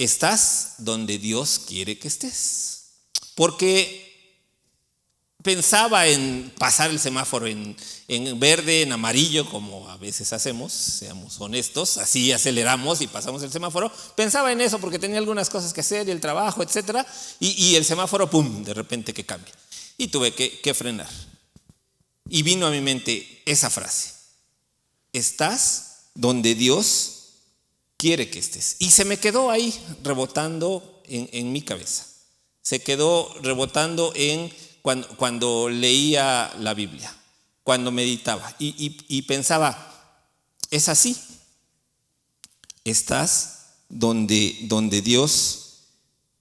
estás donde Dios quiere que estés. Porque pensaba en pasar el semáforo en verde, en amarillo, como a veces hacemos, seamos honestos, así aceleramos y pasamos el semáforo. Pensaba en eso porque tenía algunas cosas que hacer y el trabajo, etcétera, y el semáforo, ¡pum!, de repente que cambia. Y tuve que frenar. Y vino a mi mente esa frase: estás donde Dios quiere que estés. Y se me quedó ahí rebotando en mi cabeza. Se quedó rebotando cuando leía la Biblia, cuando meditaba y pensaba, es así, estás donde Dios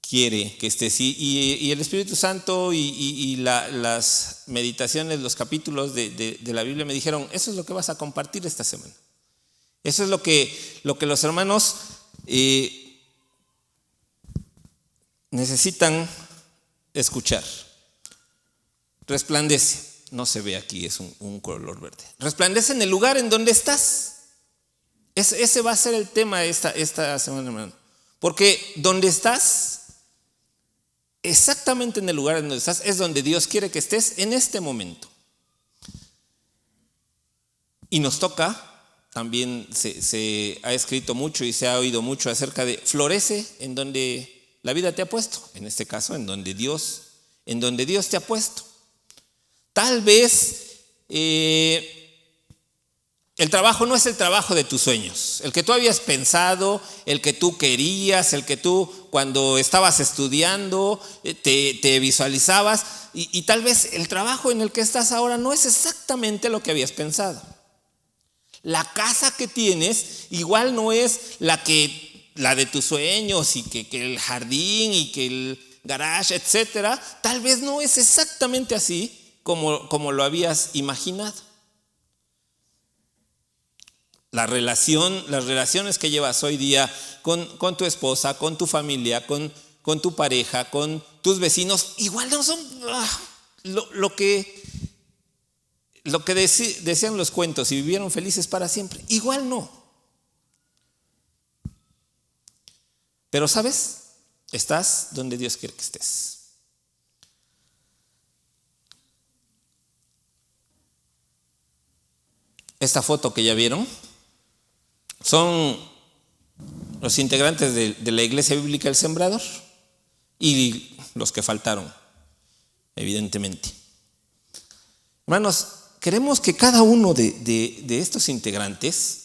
quiere que estés. Y el Espíritu Santo y las meditaciones, los capítulos de la Biblia me dijeron, eso es lo que vas a compartir esta semana. Eso es lo que los hermanos necesitan escuchar. Resplandece, no se ve aquí, es un color verde. Resplandece en el lugar en donde estás. Ese va a ser el tema esta semana, hermano. Porque donde estás, exactamente en el lugar en donde estás, es donde Dios quiere que estés en este momento. Y nos toca, también se ha escrito mucho y se ha oído mucho acerca de florece en donde la vida te ha puesto. En este caso, en donde Dios te ha puesto. Tal vez el trabajo no es el trabajo de tus sueños, el que tú habías pensado, el que tú querías, el que tú cuando estabas estudiando te visualizabas, y tal vez el trabajo en el que estás ahora no es exactamente lo que habías pensado. La casa que tienes igual no es la de tus sueños, y que el jardín y que el garage, etcétera, tal vez no es exactamente así como lo habías imaginado. Las relaciones que llevas hoy día con tu esposa, con tu familia, con tu pareja, con tus vecinos, igual no son lo que decían los cuentos y vivieron felices para siempre. Igual no. Pero ¿sabes? Estás donde Dios quiere que estés. Esta foto que ya vieron son los integrantes de la Iglesia Bíblica El Sembrador y los que faltaron, evidentemente. Hermanos, queremos que cada uno de estos integrantes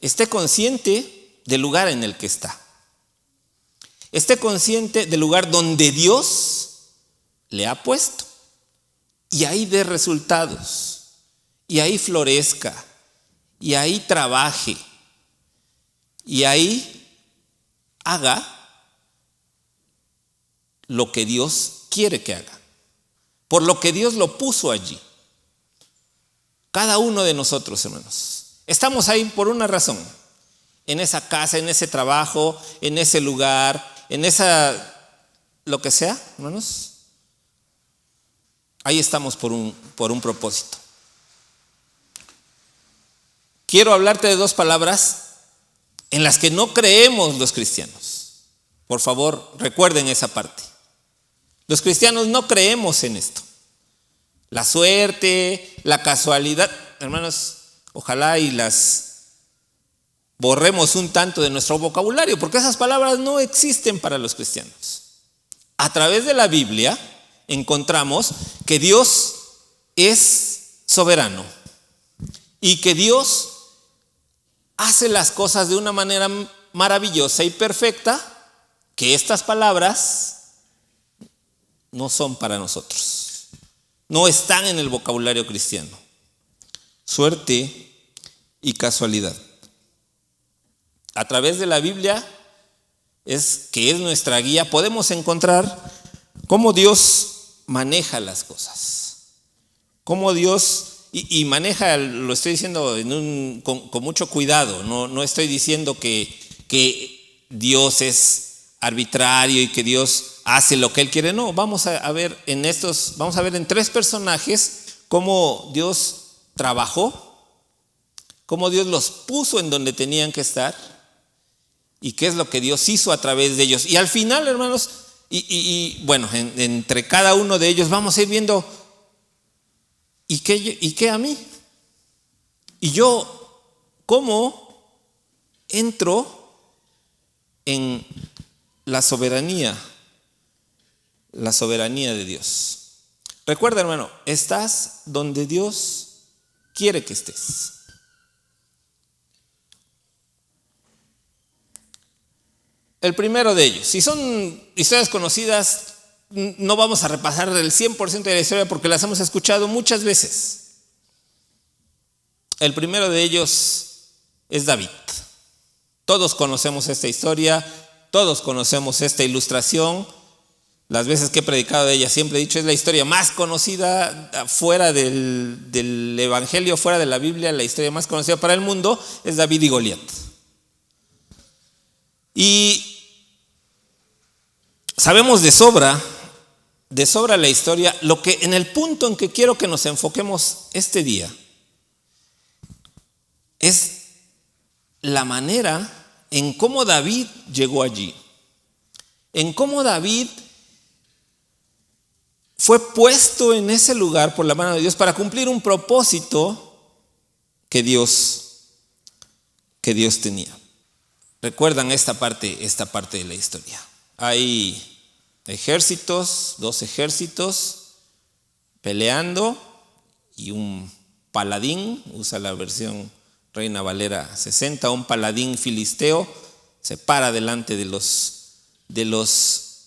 esté consciente del lugar en el que está. Esté consciente del lugar donde Dios le ha puesto. Y ahí dé resultados. Y ahí florezca. Y ahí trabaje. Y ahí haga lo que Dios quiere que haga. Por lo que Dios lo puso allí. Cada uno de nosotros, hermanos, estamos ahí por una razón. En esa casa, en ese trabajo, en ese lugar, en lo que sea, hermanos. Ahí estamos por un propósito. Quiero hablarte de dos palabras en las que no creemos los cristianos. Por favor, recuerden esa parte. Los cristianos no creemos en esto. La suerte, la casualidad, hermanos, ojalá y las borremos un tanto de nuestro vocabulario, porque esas palabras no existen para los cristianos. A través de la Biblia encontramos que Dios es soberano y que Dios hace las cosas de una manera maravillosa y perfecta, que estas palabras no son para nosotros, no están en el vocabulario cristiano. Suerte y casualidad. A través de la Biblia, que es nuestra guía, podemos encontrar cómo Dios maneja las cosas. Cómo Dios, y maneja, lo estoy diciendo con mucho cuidado, no estoy diciendo que Dios es arbitrario y que Dios hace lo que Él quiere. No, vamos a ver en tres personajes cómo Dios trabajó, cómo Dios los puso en donde tenían que estar y qué es lo que Dios hizo a través de ellos. Y al final, hermanos, bueno, entre cada uno de ellos vamos a ir viendo, ¿y qué a mí? Y yo, ¿cómo entro en la soberanía de Dios? Recuerda, hermano, estás donde Dios quiere que estés. El primero de ellos, si son historias conocidas, no vamos a repasar el 100% de la historia porque las hemos escuchado muchas veces. El primero de ellos es David. Todos conocemos esta historia, todos conocemos esta ilustración. Las veces que he predicado de ella siempre he dicho, es la historia más conocida fuera del Evangelio, fuera de la Biblia, la historia más conocida para el mundo es David y Goliat. Y sabemos de sobra la historia. Lo que en el punto en que quiero que nos enfoquemos este día es la manera en cómo David llegó allí, en cómo David fue puesto en ese lugar por la mano de Dios para cumplir un propósito que Dios tenía. ¿Recuerdan esta parte de la historia? Hay ejércitos, 2 ejércitos peleando y un paladín, usa la versión Reina Valera 60, un paladín filisteo se para delante de los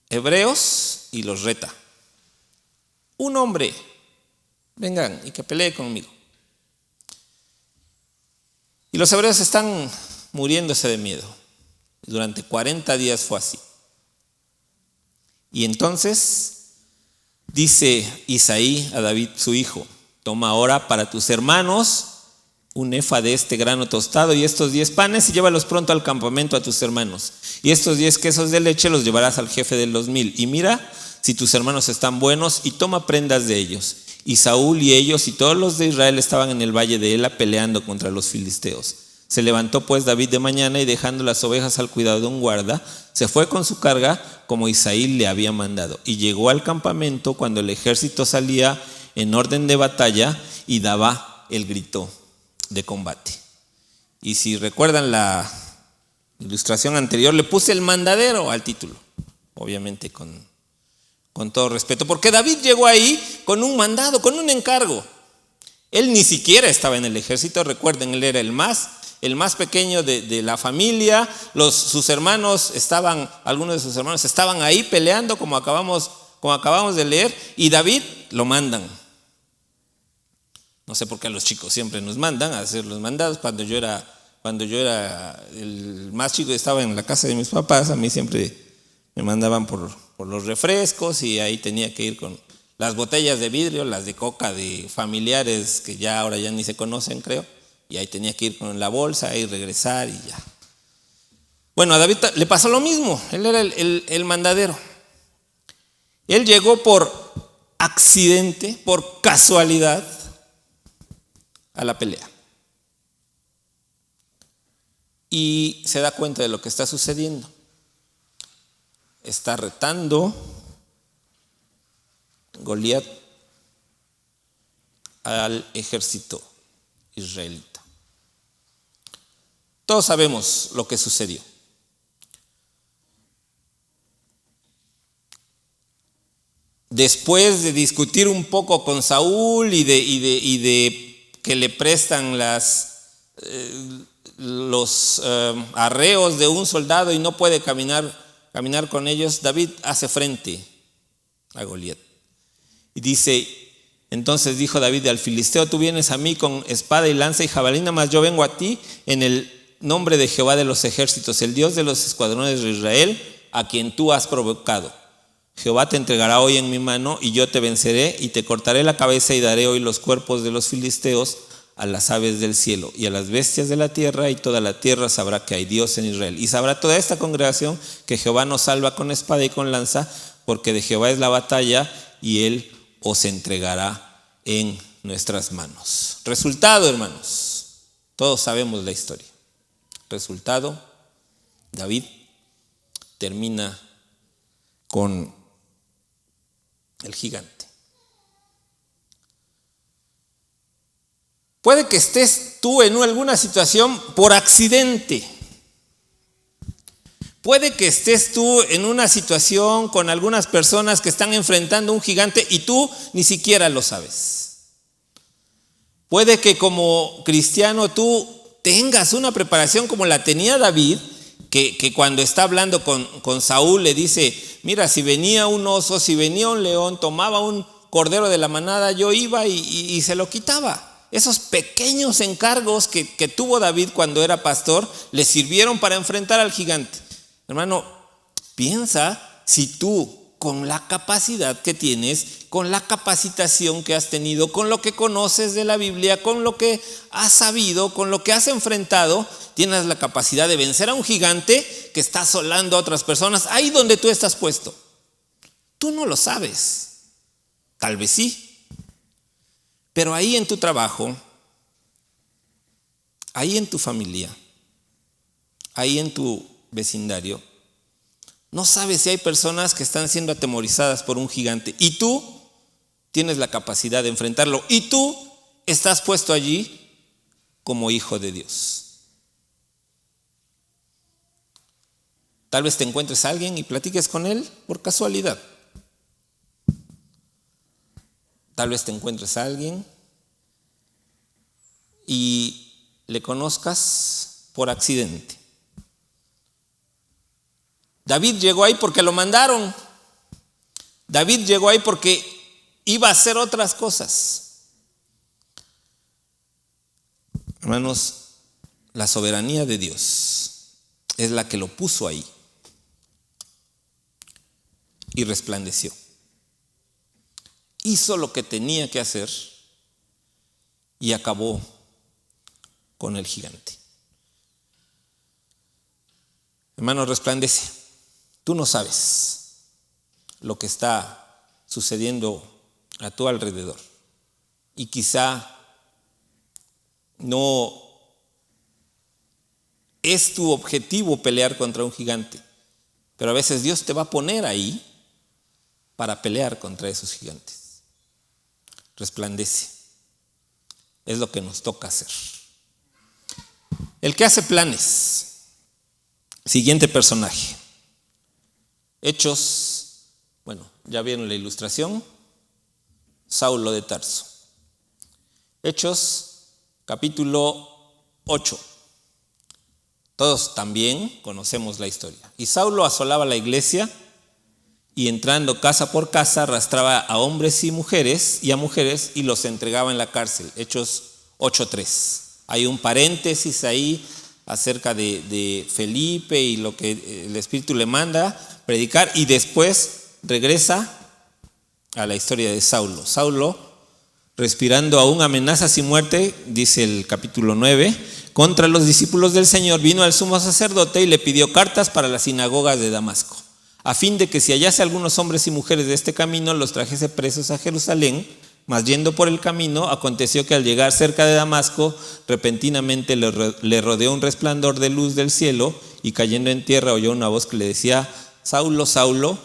hebreos y los reta. Un hombre, vengan y que pelee conmigo. Y los hebreos están muriéndose de miedo. Durante 40 días fue así. Y entonces dice Isaí a David, su hijo: toma ahora para tus hermanos un efa de este grano tostado y estos 10 panes y llévalos pronto al campamento a tus hermanos. Y estos 10 quesos de leche los llevarás al jefe de los 1000. Y mira si tus hermanos están buenos y toma prendas de ellos. Y Saúl y ellos y todos los de Israel estaban en el valle de Ela peleando contra los filisteos. Se levantó pues David de mañana y dejando las ovejas al cuidado de un guarda, se fue con su carga como Isaí le había mandado. Y llegó al campamento cuando el ejército salía en orden de batalla y daba el grito de combate. Y si recuerdan la ilustración anterior, le puse el mandadero al título, obviamente con todo respeto, porque David llegó ahí con un mandado, con un encargo. Él ni siquiera estaba en el ejército, recuerden, él era el más pequeño de la familia. Sus hermanos algunos de sus hermanos estaban ahí peleando como acabamos de leer, y David lo mandan. No sé por qué a los chicos siempre nos mandan a hacer los mandados. Cuando yo era el más chico y estaba en la casa de mis papás, a mí siempre me mandaban por los refrescos y ahí tenía que ir con las botellas de vidrio, las de coca de familiares que ahora ya ni se conocen, creo, y ahí tenía que ir con la bolsa y regresar y ya. Bueno, a David le pasó lo mismo, él era el mandadero. Él llegó por accidente, por casualidad, a la pelea. Y se da cuenta de lo que está sucediendo. Está retando Goliat al ejército israelita. Todos sabemos lo que sucedió. Después de discutir un poco con Saúl y de que le prestan los arreos de un soldado y no puede caminar con ellos, David hace frente a Goliat. Y dice: entonces dijo David al filisteo: tú vienes a mí con espada y lanza y jabalina, mas yo vengo a ti en el nombre de Jehová de los ejércitos, el Dios de los escuadrones de Israel, a quien tú has provocado. Jehová te entregará hoy en mi mano y yo te venceré y te cortaré la cabeza y daré hoy los cuerpos de los filisteos a las aves del cielo y a las bestias de la tierra, y toda la tierra sabrá que hay Dios en Israel. Y sabrá toda esta congregación que Jehová nos salva con espada y con lanza, porque de Jehová es la batalla y él os entregará en nuestras manos. Resultado, hermanos, todos sabemos la historia. Resultado: David termina con el gigante. Puede que estés tú en alguna situación por accidente. Puede que estés tú en una situación con algunas personas que están enfrentando un gigante y tú ni siquiera lo sabes. Puede que como cristiano tú tengas una preparación como la tenía David, que cuando está hablando con Saúl le dice, mira, si venía un oso, si venía un león, tomaba un cordero de la manada, yo iba y se lo quitaba. Esos pequeños encargos que tuvo David cuando era pastor le sirvieron para enfrentar al gigante. Hermano, piensa si tú, con la capacidad que tienes, con la capacitación que has tenido, con lo que conoces de la Biblia, con lo que has sabido, con lo que has enfrentado, tienes la capacidad de vencer a un gigante que está asolando a otras personas ahí donde tú estás puesto. Tú no lo sabes, tal vez sí, pero ahí en tu trabajo, ahí en tu familia, ahí en tu vecindario, no sabes si hay personas que están siendo atemorizadas por un gigante y tú tienes la capacidad de enfrentarlo y tú estás puesto allí como hijo de Dios. Tal vez te encuentres a alguien y platiques con él por casualidad. Tal vez te encuentres a alguien y le conozcas por accidente. David llegó ahí porque lo mandaron. David llegó ahí porque iba a hacer otras cosas. Hermanos, la soberanía de Dios es la que lo puso ahí y resplandeció. Hizo lo que tenía que hacer y acabó con el gigante. Hermano, resplandece. Tú no sabes lo que está sucediendo a tu alrededor y quizá no es tu objetivo pelear contra un gigante, pero a veces Dios te va a poner ahí para pelear contra esos gigantes. Resplandece. Es lo que nos toca hacer. El que hace planes. Siguiente personaje. Hechos, bueno, ya vieron la ilustración. Saulo de Tarso. Hechos, capítulo 8. Todos también conocemos la historia. Y Saulo asolaba la iglesia y entrando casa por casa arrastraba a hombres y a mujeres y los entregaba en la cárcel. Hechos 8:3. Hay un paréntesis ahí acerca de Felipe y lo que el Espíritu le manda predicar y después regresa a la historia de Saulo. Saulo, respirando aún amenazas y muerte, dice el capítulo 9, contra los discípulos del Señor, vino al sumo sacerdote y le pidió cartas para las sinagogas de Damasco, a fin de que si hallase algunos hombres y mujeres de este camino, los trajese presos a Jerusalén. Mas yendo por el camino, aconteció que al llegar cerca de Damasco, repentinamente le rodeó un resplandor de luz del cielo, y cayendo en tierra oyó una voz que le decía: Saulo, Saulo,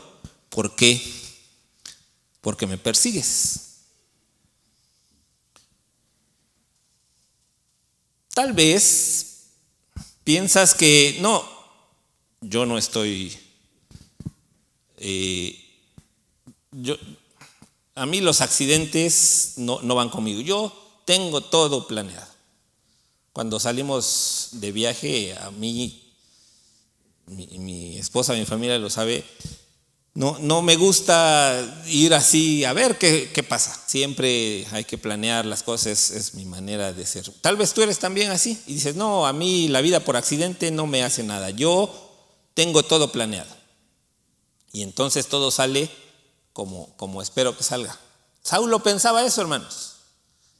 ¿por qué? Porque me persigues. Tal vez piensas que no, yo no estoy, a mí los accidentes no van conmigo. Yo tengo todo planeado. Cuando salimos de viaje, a mí, mi esposa, mi familia lo sabe, no me gusta ir así a ver qué pasa. Siempre hay que planear las cosas, es mi manera de ser. Tal vez tú eres también así y dices, no, a mí la vida por accidente no me hace nada. Yo tengo todo planeado. Y entonces todo sale como espero que salga. Saulo pensaba eso, hermanos.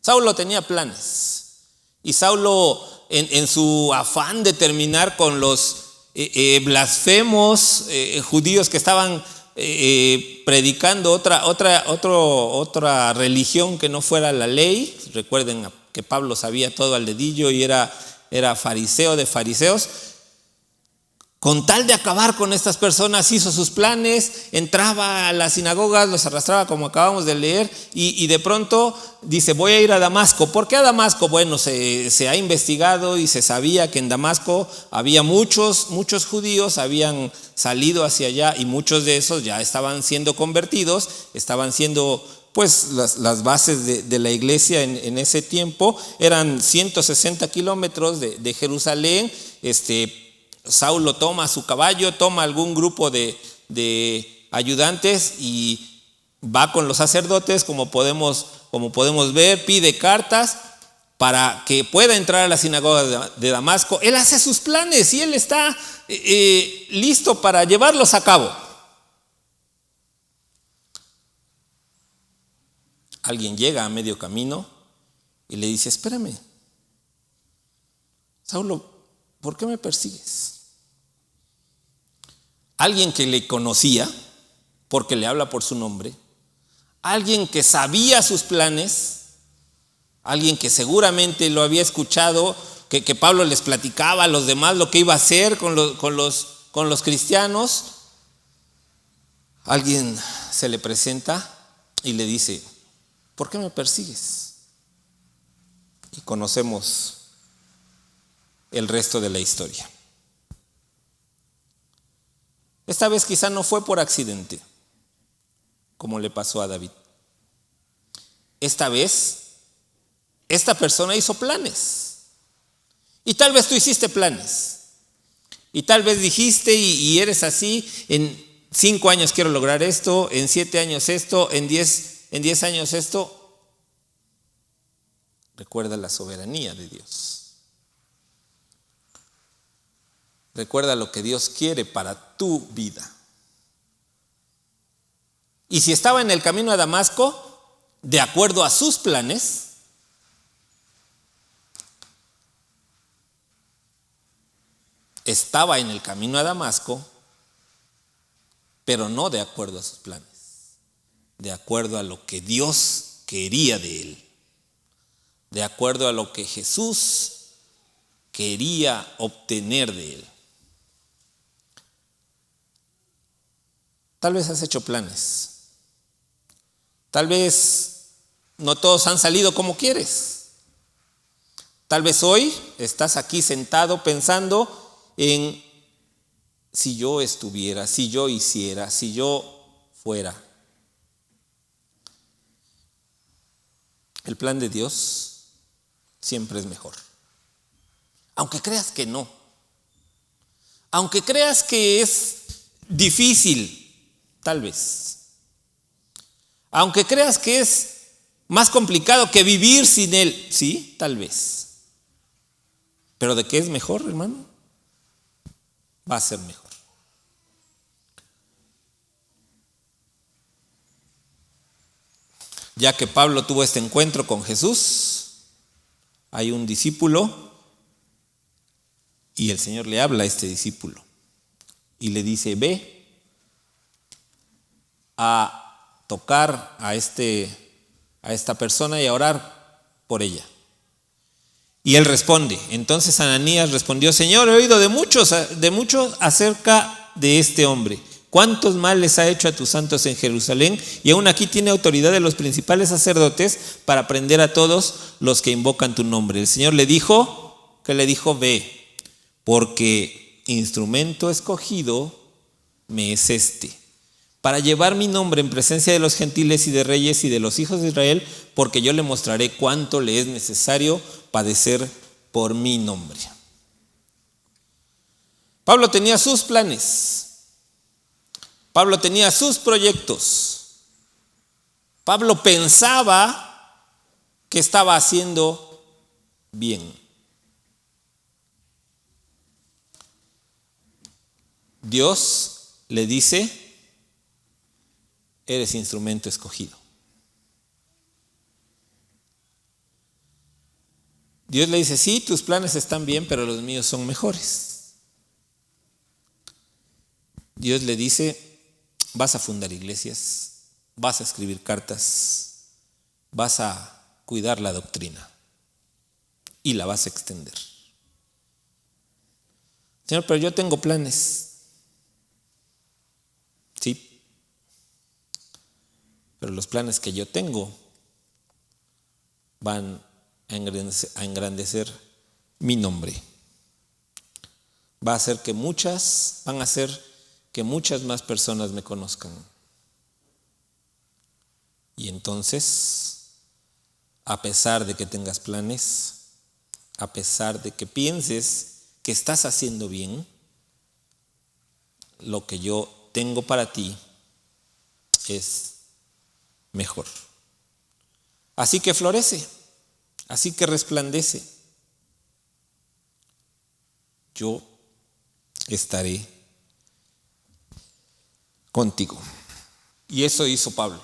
Saulo tenía planes. Y Saulo, en su afán de terminar con los blasfemos judíos que estaban predicando otra religión que no fuera la ley. Recuerden que Pablo sabía todo al dedillo y era fariseo de fariseos. con tal de acabar con estas personas, hizo sus planes, entraba a las sinagogas, los arrastraba como acabamos de leer, y de pronto dice: voy a ir a Damasco. ¿Por qué a Damasco? Bueno, se ha investigado y se sabía que en Damasco había muchos judíos, habían salido hacia allá, y muchos de esos ya estaban siendo convertidos, estaban siendo pues las bases de la iglesia en ese tiempo. Eran 160 kilómetros de Jerusalén. Saulo toma su caballo, toma algún grupo de ayudantes y va con los sacerdotes, como podemos ver, pide cartas para que pueda entrar a la sinagoga de Damasco. Él hace sus planes y él está listo para llevarlos a cabo. Alguien llega a medio camino y le dice: espérame, Saulo, ¿por qué me persigues? Alguien que le conocía, porque le habla por su nombre, alguien que sabía sus planes, alguien que seguramente lo había escuchado, que Pablo les platicaba a los demás lo que iba a hacer con los cristianos. Alguien se le presenta y le dice: ¿por qué me persigues? Y conocemos el resto de la historia. Esta vez quizá no fue por accidente, como le pasó a David. Esta vez, esta persona hizo planes. Y tal vez tú hiciste planes. Y tal vez dijiste y eres así: en 5 años quiero lograr esto, en 7 años esto, en 10 años esto. Recuerda la soberanía de Dios. Recuerda lo que Dios quiere para tu vida. Y si estaba en el camino a Damasco, de acuerdo a sus planes, estaba en el camino a Damasco, pero no de acuerdo a sus planes, de acuerdo a lo que Dios quería de él, de acuerdo a lo que Jesús quería obtener de él. Tal vez has hecho planes. Tal vez no todos han salido como quieres. Tal vez hoy estás aquí sentado pensando en: si yo estuviera, si yo hiciera, si yo fuera. El plan de Dios siempre es mejor. Aunque creas que no. Aunque creas que es difícil. Tal vez. Aunque creas que es más complicado que vivir sin él. Sí, tal vez. Pero ¿de qué es mejor, hermano? Va a ser mejor. Ya que Pablo tuvo este encuentro con Jesús, hay un discípulo y el Señor le habla a este discípulo y le dice: ve a tocar a esta persona y a orar por ella. Y él responde. Entonces Ananías respondió: Señor, he oído de muchos acerca de este hombre. ¿Cuántos males ha hecho a tus santos en Jerusalén? Y aún aquí tiene autoridad de los principales sacerdotes para prender a todos los que invocan tu nombre. El Señor le dijo, ¿qué le dijo? Ve, porque instrumento escogido me es este, para llevar mi nombre en presencia de los gentiles y de reyes y de los hijos de Israel, porque yo le mostraré cuánto le es necesario padecer por mi nombre. Pablo tenía sus planes. Pablo tenía sus proyectos. Pablo pensaba que estaba haciendo bien. Dios le dice: eres instrumento escogido. Dios le dice: sí, tus planes están bien, pero los míos son mejores. Dios le dice: vas a fundar iglesias, vas a escribir cartas, vas a cuidar la doctrina y la vas a extender. Señor, pero yo tengo planes. Sí, pero los planes que yo tengo van a engrandecer mi nombre. Van a hacer que muchas más personas me conozcan. Y entonces, a pesar de que tengas planes, a pesar de que pienses que estás haciendo bien, lo que yo tengo para ti es mejor. Así que florece, así que resplandece. Yo estaré contigo. Y eso hizo Pablo.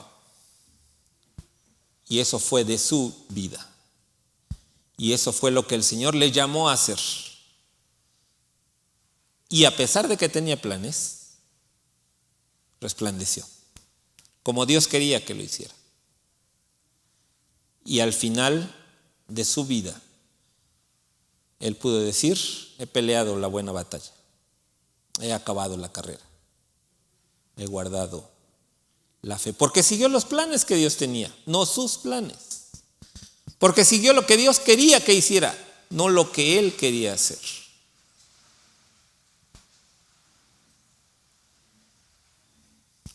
Y eso fue de su vida. Y eso fue lo que el Señor le llamó a hacer. Y a pesar de que tenía planes, resplandeció, como Dios quería que lo hiciera. Y al final de su vida, él pudo decir: he peleado la buena batalla, he acabado la carrera, he guardado la fe, porque siguió los planes que Dios tenía, no sus planes, porque siguió lo que Dios quería que hiciera, no lo que él quería hacer.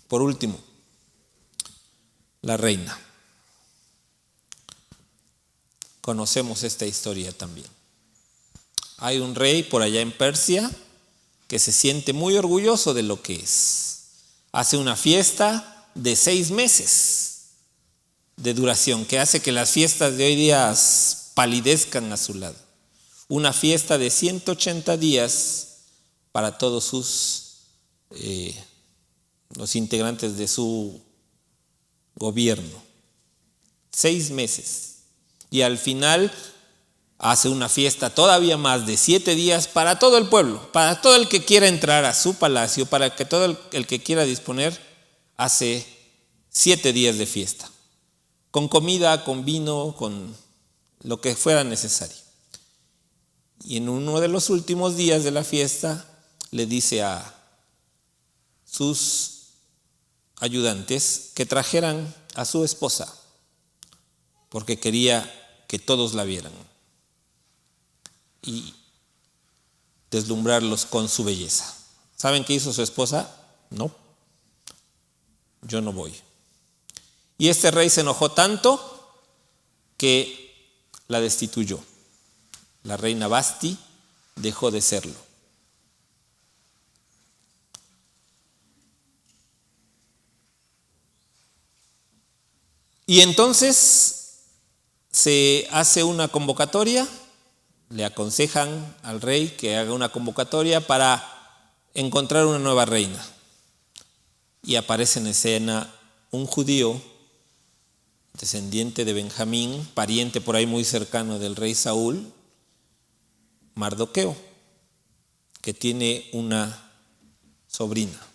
Por último, la reina. Conocemos esta historia también. Hay un rey por allá en Persia que se siente muy orgulloso de lo que es. Hace una fiesta de 6 meses de duración, que hace que las fiestas de hoy día palidezcan a su lado. Una fiesta de 180 días para todos los integrantes de su gobierno. 6 meses. Y al final hace una fiesta todavía más de 7 días para todo el pueblo, para todo el que quiera entrar a su palacio, para que todo el que quiera disponer, hace 7 días de fiesta, con comida, con vino, con lo que fuera necesario. Y en uno de los últimos días de la fiesta le dice a sus ayudantes que trajeran a su esposa, porque quería que todos la vieran y deslumbrarlos con su belleza. ¿Saben qué hizo su esposa? No, yo no voy. Y este rey se enojó tanto que la destituyó. La reina Vasti dejó de serlo. Y entonces se hace una convocatoria, le aconsejan al rey que haga una convocatoria para encontrar una nueva reina. Y aparece en escena un judío, descendiente de Benjamín, pariente por ahí muy cercano del rey Saúl, Mardoqueo, que tiene una sobrina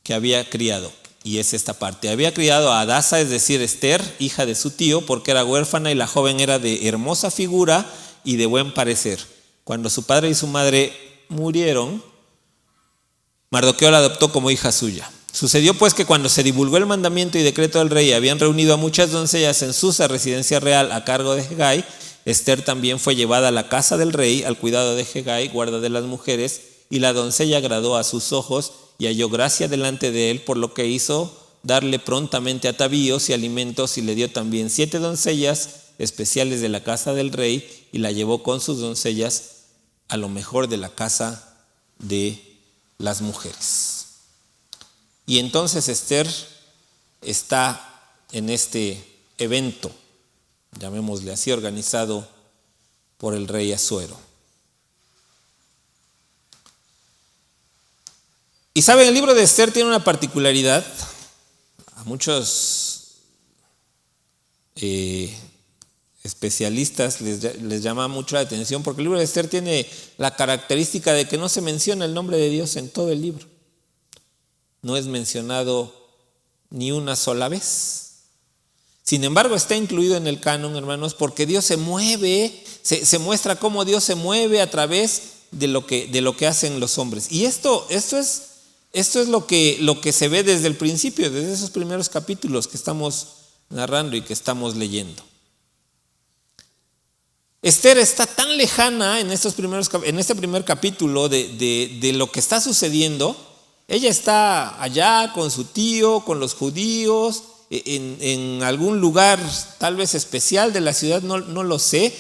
que había criado. Y es esta parte: había criado a Hadasa, es decir, Esther, hija de su tío, porque era huérfana y la joven era de hermosa figura y de buen parecer. Cuando su padre y su madre murieron, Mardoqueo la adoptó como hija suya. Sucedió pues que cuando se divulgó el mandamiento y decreto del rey, habían reunido a muchas doncellas en Susa, residencia real, a cargo de Hegai. Esther también fue llevada a la casa del rey, al cuidado de Hegai, guarda de las mujeres, y la doncella agradó a sus ojos y halló gracia delante de él, por lo que hizo darle prontamente atavíos y alimentos, y le dio también 7 doncellas especiales de la casa del rey, y la llevó con sus doncellas a lo mejor de la casa de las mujeres. Y entonces Esther está en este evento, llamémosle así, organizado por el rey Asuero. Y saben, el libro de Esther tiene una particularidad. A muchos especialistas les llama mucho la atención, porque el libro de Esther tiene la característica de que no se menciona el nombre de Dios en todo el libro. No es mencionado ni una sola vez. Sin embargo, está incluido en el canon, hermanos, porque Dios se mueve, se muestra cómo Dios se mueve a través de lo que hacen los hombres. Y esto es lo que se ve desde el principio, desde esos primeros capítulos que estamos narrando y que estamos leyendo. Esther está tan lejana en este primer capítulo de lo que está sucediendo. Ella está allá con su tío, con los judíos, en algún lugar tal vez especial de la ciudad, no lo sé,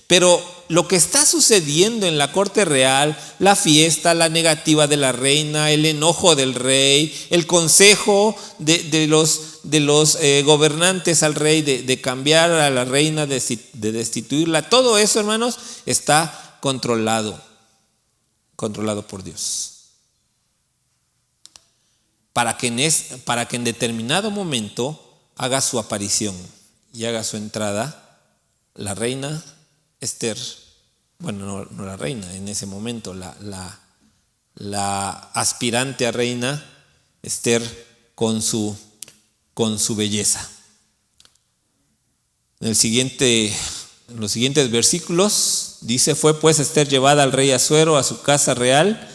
pero lo que está sucediendo en la corte real, la fiesta, la negativa de la reina, el enojo del rey, el consejo de los gobernantes al rey de cambiar a la reina, de destituirla, todo eso, hermanos, está controlado por Dios. Para que en determinado momento haga su aparición y haga su entrada la reina Esther, bueno, no la reina, en ese momento la aspirante a reina Esther con su belleza. En los siguientes versículos dice: fue pues Esther llevada al rey Asuero a su casa real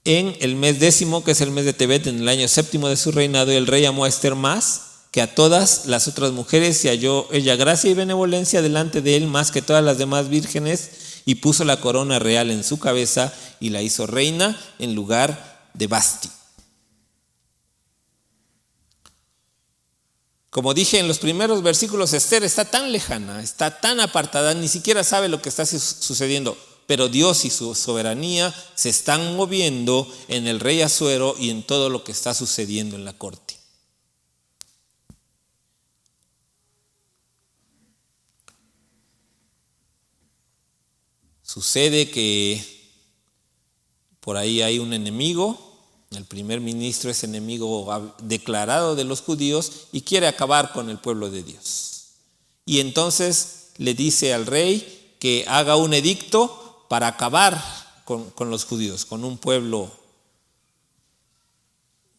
en el mes 10, que es el mes de Tebet, en el año 7 de su reinado, y el rey amó a Esther más que a todas las otras mujeres, y halló ella gracia y benevolencia delante de él más que todas las demás vírgenes, y puso la corona real en su cabeza y la hizo reina en lugar de Vasti. Como dije en los primeros versículos, Esther está tan lejana, está tan apartada, ni siquiera sabe lo que está sucediendo. Pero Dios y su soberanía se están moviendo en el rey Asuero y en todo lo que está sucediendo en la corte. Sucede que por ahí hay un enemigo. El primer ministro es enemigo declarado de los judíos y quiere acabar con el pueblo de Dios. Y entonces le dice al rey que haga un edicto para acabar con los judíos, con un pueblo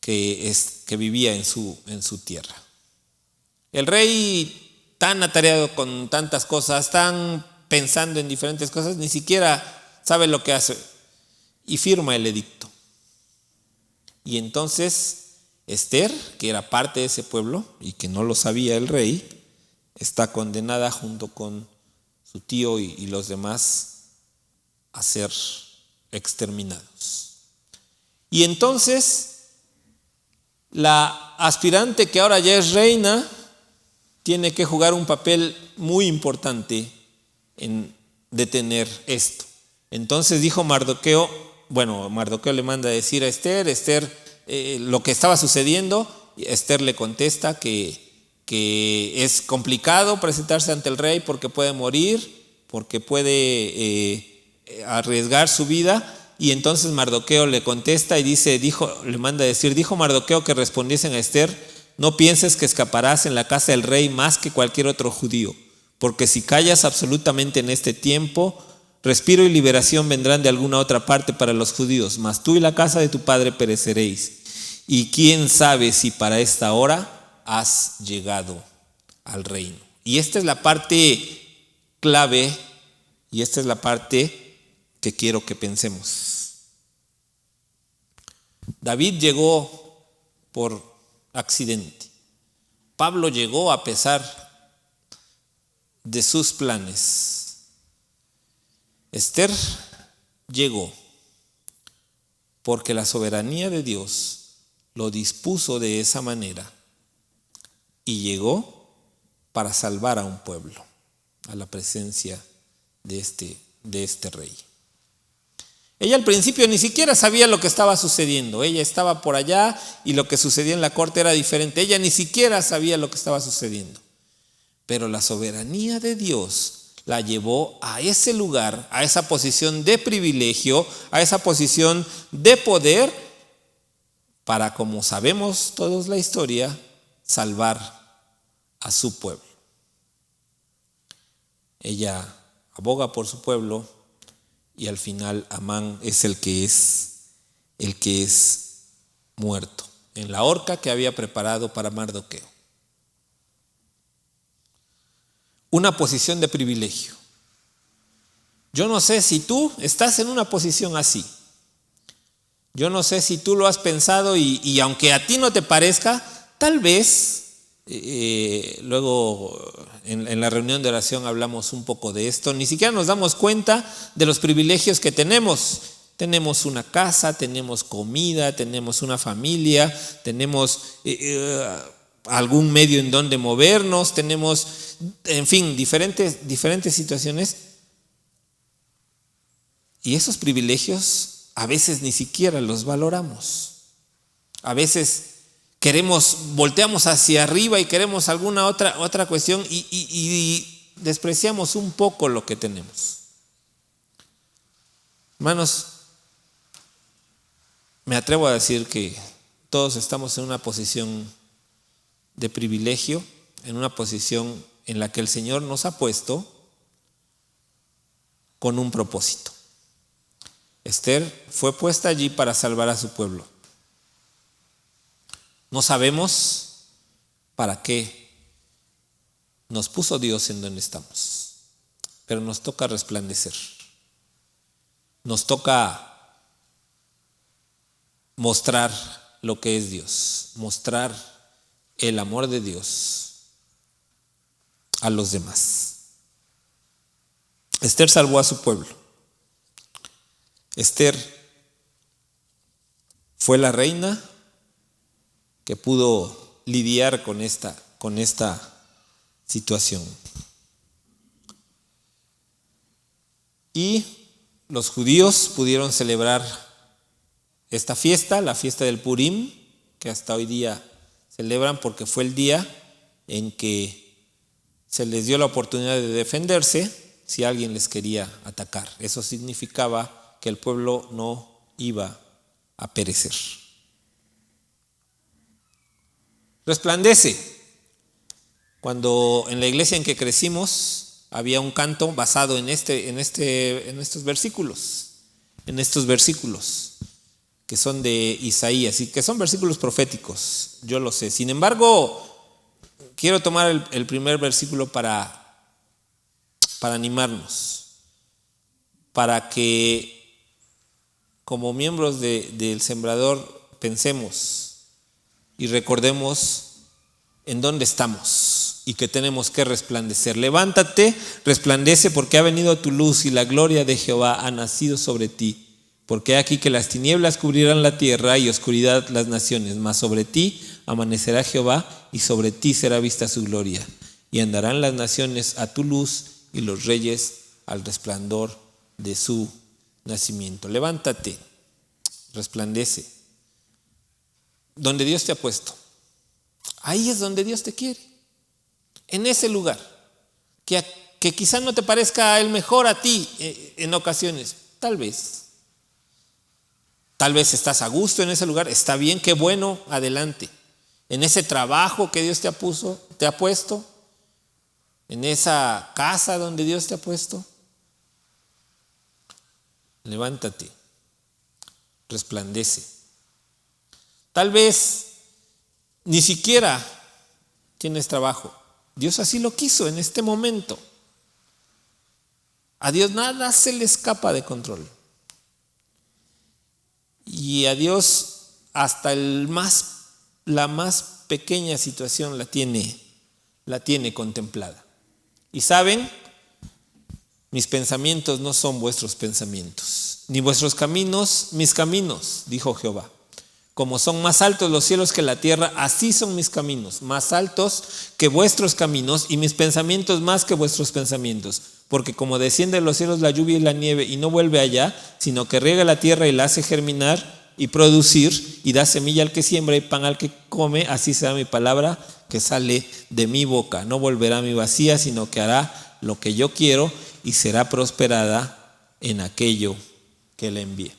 que vivía en su tierra. El rey, tan atareado con tantas cosas, tan pensando en diferentes cosas, ni siquiera sabe lo que hace y firma el edicto. Y entonces Esther, que era parte de ese pueblo y que no lo sabía el rey, está condenada junto con su tío y los demás a ser exterminados. Y entonces la aspirante, que ahora ya es reina, tiene que jugar un papel muy importante en detener esto. Entonces dijo Mardoqueo le manda a decir a Esther lo que estaba sucediendo. Esther le contesta que es complicado presentarse ante el rey porque puede morir, porque puede arriesgar su vida. Y entonces Mardoqueo le contesta y le manda a decir: dijo Mardoqueo que respondiesen a Esther: no pienses que escaparás en la casa del rey más que cualquier otro judío, porque si callas absolutamente en este tiempo, respiro y liberación vendrán de alguna otra parte para los judíos, mas tú y la casa de tu padre pereceréis. Y quién sabe si para esta hora has llegado al reino. Y esta es la parte clave, y esta es la parte que quiero que pensemos. David llegó por accidente. Pablo llegó a pesar de sus planes. Esther llegó porque la soberanía de Dios lo dispuso de esa manera, y llegó para salvar a un pueblo a la presencia de este rey. Ella al principio ni siquiera sabía lo que estaba sucediendo. Ella estaba por allá y lo que sucedía en la corte era diferente. Ella ni siquiera sabía lo que estaba sucediendo. Pero la soberanía de Dios la llevó a ese lugar, a esa posición de privilegio, a esa posición de poder, para, como sabemos todos la historia, salvar a su pueblo. Ella aboga por su pueblo, y al final Amán es el que es muerto en la horca que había preparado para Mardoqueo. Una posición de privilegio. Yo no sé si tú estás en una posición así. Yo no sé si tú lo has pensado y aunque a ti no te parezca, tal vez luego en la reunión de oración hablamos un poco de esto. Ni siquiera nos damos cuenta de los privilegios que tenemos. Tenemos una casa, tenemos comida, tenemos una familia, tenemos algún medio en donde movernos, tenemos, en fin, diferentes situaciones. Y esos privilegios a veces ni siquiera los valoramos. A veces volteamos hacia arriba y queremos alguna otra cuestión y despreciamos un poco lo que tenemos. Hermanos, me atrevo a decir que todos estamos en una posición de privilegio, en una posición en la que el Señor nos ha puesto con un propósito. Esther fue puesta allí para salvar a su pueblo. No sabemos para qué nos puso Dios en donde estamos, pero nos toca resplandecer. Nos toca mostrar lo que es Dios, mostrar el amor de Dios a los demás. Esther salvó a su pueblo. Esther fue la reina que pudo lidiar con esta situación. Y los judíos pudieron celebrar esta fiesta, la fiesta del Purim, que hasta hoy día celebran porque fue el día en que se les dio la oportunidad de defenderse si alguien les quería atacar. Eso significaba que el pueblo no iba a perecer. Resplandece. Cuando en la iglesia en que crecimos había un canto basado en estos versículos, que son de Isaías y que son versículos proféticos, yo lo sé. Sin embargo, quiero tomar el primer versículo para animarnos, para que como miembros del Sembrador pensemos y recordemos en dónde estamos y que tenemos que resplandecer. Levántate, resplandece, porque ha venido tu luz y la gloria de Jehová ha nacido sobre ti. Porque aquí que las tinieblas cubrirán la tierra y oscuridad las naciones, mas sobre ti amanecerá Jehová y sobre ti será vista su gloria. Y andarán las naciones a tu luz y los reyes al resplandor de su nacimiento. Levántate, resplandece. Donde Dios te ha puesto. Ahí es donde Dios te quiere. En ese lugar. Que quizá no te parezca el mejor a ti en ocasiones. Tal vez. Tal vez estás a gusto en ese lugar. Está bien, qué bueno, adelante. En ese trabajo que Dios te ha puesto. En esa casa donde Dios te ha puesto. Levántate. Resplandece. Tal vez ni siquiera tienes trabajo. Dios así lo quiso en este momento. A Dios nada se le escapa de control. Y a Dios hasta la más pequeña situación la tiene contemplada. Y saben, mis pensamientos no son vuestros pensamientos, ni vuestros caminos mis caminos, dijo Jehová. Como son más altos los cielos que la tierra, así son mis caminos, más altos que vuestros caminos, y mis pensamientos más que vuestros pensamientos. Porque como desciende de los cielos la lluvia y la nieve, y no vuelve allá, sino que riega la tierra y la hace germinar y producir, y da semilla al que siembra y pan al que come, así será mi palabra que sale de mi boca. No volverá a mí vacía, sino que hará lo que yo quiero, y será prosperada en aquello que le envíe.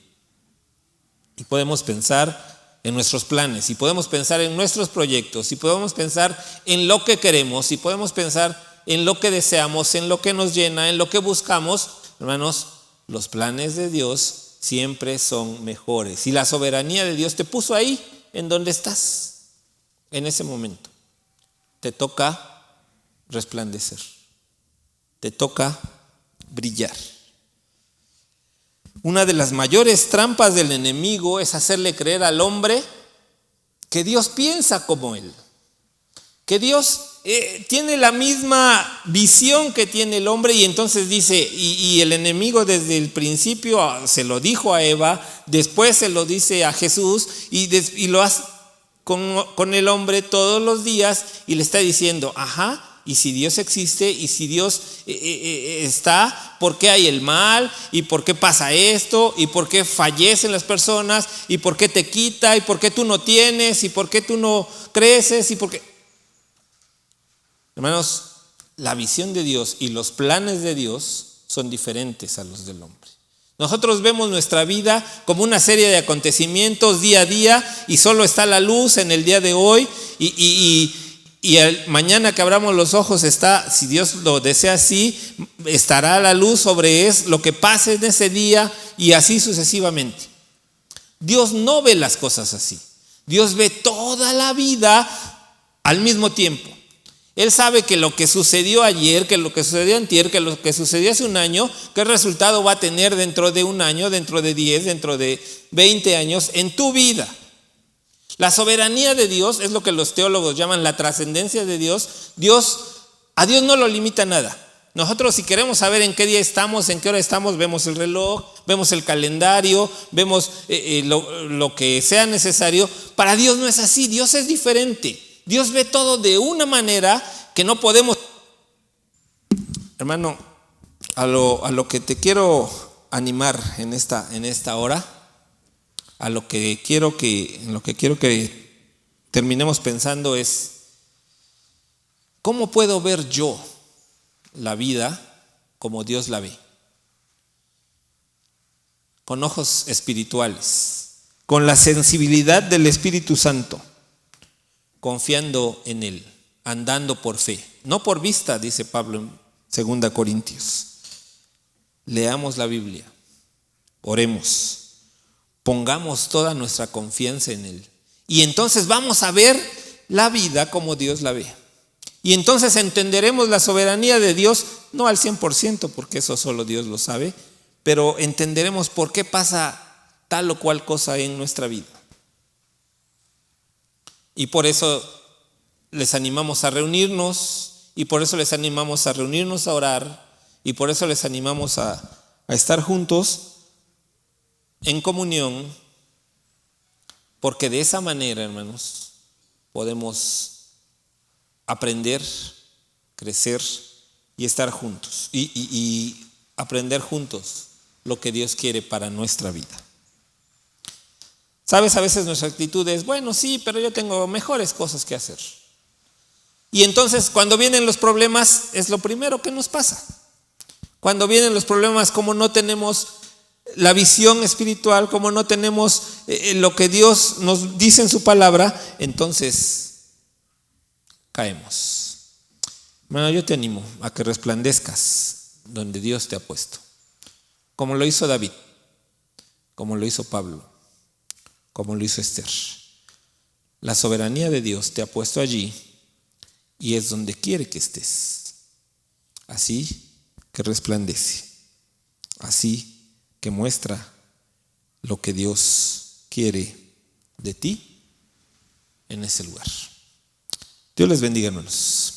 Y podemos pensar en nuestros planes, y podemos pensar en nuestros proyectos, y podemos pensar en lo que queremos, y podemos pensar en lo que deseamos, en lo que nos llena, en lo que buscamos. Hermanos, los planes de Dios siempre son mejores, y la soberanía de Dios te puso ahí en donde estás en ese momento. Te toca resplandecer, te toca brillar. Una de las mayores trampas del enemigo es hacerle creer al hombre que Dios piensa como él, que Dios tiene la misma visión que tiene el hombre, y entonces dice, y el enemigo desde el principio se lo dijo a Eva, después se lo dice a Jesús, y lo hace con el hombre todos los días, y le está diciendo, y si Dios existe, y si Dios está, ¿por qué hay el mal? ¿Y por qué pasa esto? ¿Y por qué fallecen las personas? ¿Y por qué te quita? ¿Y por qué tú no tienes? ¿Y por qué tú no creces? ¿Y por qué? Hermanos, la visión de Dios y los planes de Dios son diferentes a los del hombre. Nosotros vemos nuestra vida como una serie de acontecimientos día a día, y solo está la luz en el día de hoy, y mañana que abramos los ojos está, si Dios lo desea así, estará la luz sobre lo que pase en ese día, y así sucesivamente. Dios no ve las cosas así. Dios ve toda la vida al mismo tiempo. Él sabe que lo que sucedió ayer, que lo que sucedió antier, que lo que sucedió hace un año, qué resultado va a tener dentro de un año, dentro de 10, dentro de 20 años en tu vida. La soberanía de Dios es lo que los teólogos llaman la trascendencia de Dios. A Dios no lo limita nada. Nosotros, si queremos saber en qué día estamos, en qué hora estamos, vemos el reloj, vemos el calendario, vemos lo que sea necesario. Para Dios no es así. Dios es diferente. Dios ve todo de una manera que no podemos. Hermano, a lo que te quiero animar en esta hora, en lo que quiero que terminemos pensando es: ¿cómo puedo ver yo la vida como Dios la ve? Con ojos espirituales, con la sensibilidad del Espíritu Santo, confiando en Él, andando por fe, no por vista, dice Pablo en 2 Corintios. Leamos la Biblia, oremos, pongamos toda nuestra confianza en Él, y entonces vamos a ver la vida como Dios la ve. Y entonces entenderemos la soberanía de Dios, no al 100%, porque eso solo Dios lo sabe, pero entenderemos por qué pasa tal o cual cosa en nuestra vida. Y por eso les animamos a reunirnos, y por eso les animamos a reunirnos a orar, y por eso les animamos a estar juntos en comunión, porque de esa manera, hermanos, podemos aprender, crecer y estar juntos, y aprender juntos lo que Dios quiere para nuestra vida. ¿Sabes? A veces nuestra actitud es: bueno, sí, pero yo tengo mejores cosas que hacer. Y entonces, cuando vienen los problemas, es lo primero que nos pasa. Cuando vienen los problemas, como no tenemos la visión espiritual, como no tenemos lo que Dios nos dice en su palabra, entonces caemos. Bueno, yo te animo a que resplandezcas donde Dios te ha puesto, como lo hizo David, como lo hizo Pablo, como lo hizo Esther. La soberanía de Dios te ha puesto allí, y es donde quiere que estés. Así que resplandece, así que muestra lo que Dios quiere de ti en ese lugar. Dios les bendiga, hermanos.